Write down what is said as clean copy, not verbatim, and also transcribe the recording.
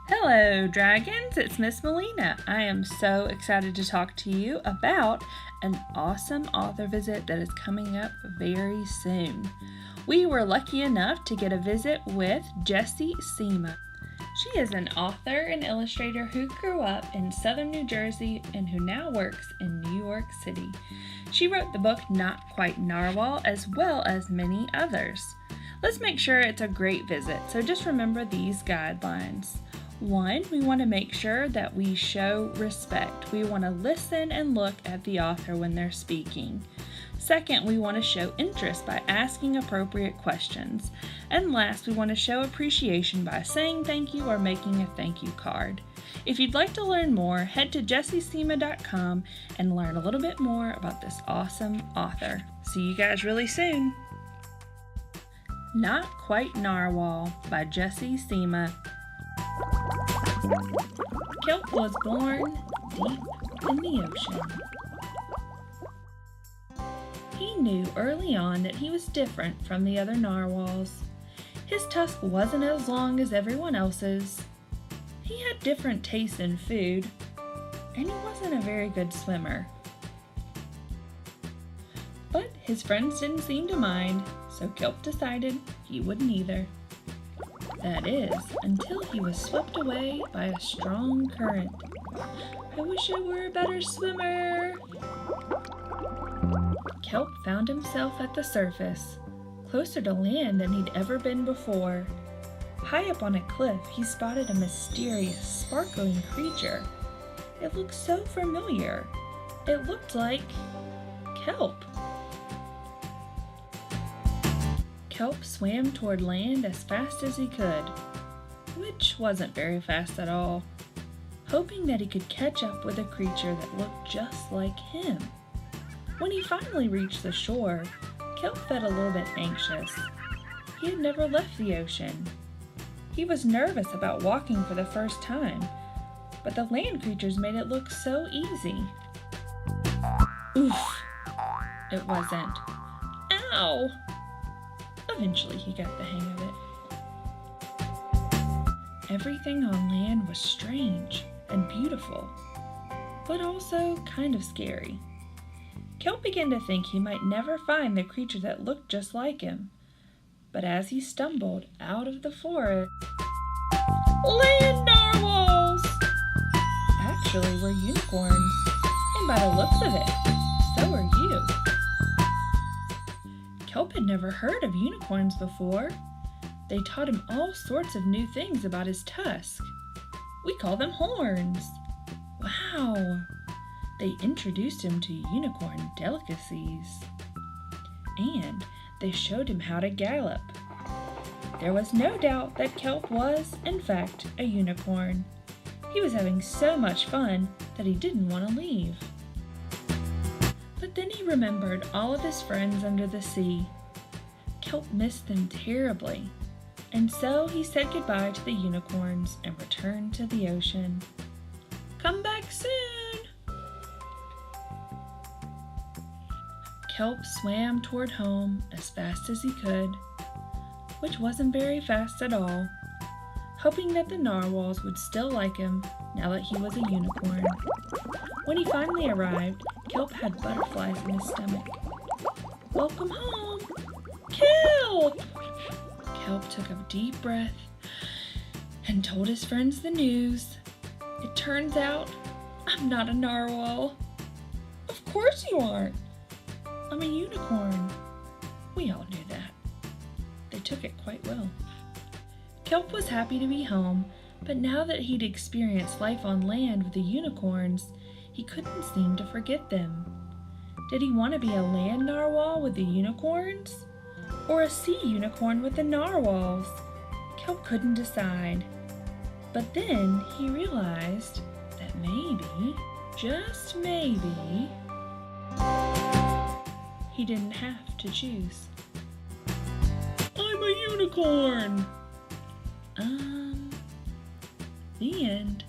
Hello, dragons. It's Miss Melina. I am so excited to talk to you about an awesome author visit that is coming up very soon. We were lucky enough to get a visit with Jessie Sima. She is an author and illustrator who grew up in southern New Jersey and who now works in New York City. She wrote the book Not Quite Narwhal as well as many others. Let's make sure it's a great visit, so just remember these guidelines. 1, we want to make sure that we show respect. We want to listen and look at the author when they're speaking. 2nd, we want to show interest by asking appropriate questions. And last, we want to show appreciation by saying thank you or making a thank you card. If you'd like to learn more, head to jessiesima.com and learn a little bit more about this awesome author. See you guys really soon. Not Quite Narwhal by Jessie Sima. Kelp was born deep in the ocean. He knew early on that he was different from the other narwhals. His tusk wasn't as long as everyone else's. He had different tastes in food, and he wasn't a very good swimmer. But his friends didn't seem to mind, so Kelp decided he wouldn't either. That is, until he was swept away by a strong current. I wish I were a better swimmer. Kelp found himself at the surface, closer to land than he'd ever been before. High up on a cliff, he spotted a mysterious, sparkling creature. It looked so familiar. It looked like Kelp. Kelp swam toward land as fast as he could, which wasn't very fast at all, hoping that he could catch up with a creature that looked just like him. When he finally reached the shore, Kelp felt a little bit anxious. He had never left the ocean. He was nervous about walking for the first time, but the land creatures made it look so easy. Oof! It wasn't. Ow! Eventually he got the hang of it. Everything on land was strange and beautiful, but also kind of scary. Kelp began to think he might never find the creature that looked just like him. But as he stumbled out of the forest, land narwhals! Actually, we're unicorns, and by the looks of it, so are you. Kelp had never heard of unicorns before. They taught him all sorts of new things about his tusk. We call them horns. Wow! They introduced him to unicorn delicacies. And they showed him how to gallop. There was no doubt that Kelp was, in fact, a unicorn. He was having so much fun that he didn't want to leave. But then he remembered all of his friends under the sea. Kelp missed them terribly, and so he said goodbye to the unicorns and returned to the ocean. Come back soon! Kelp swam toward home as fast as he could, which wasn't very fast at all, hoping that the narwhals would still like him now that he was a unicorn. When he finally arrived, Kelp had butterflies in his stomach. Welcome home! Kelp! Kelp took a deep breath and told his friends the news. It turns out I'm not a narwhal. Of course you aren't. I'm a unicorn. We all knew that. They took it quite well. Kelp was happy to be home, but now that he'd experienced life on land with the unicorns, he couldn't seem to forget them. Did he want to be a land narwhal with the unicorns? Or a sea unicorn with the narwhals? Kelp couldn't decide. But then he realized that maybe, just maybe, he didn't have to choose. I'm a unicorn! The end.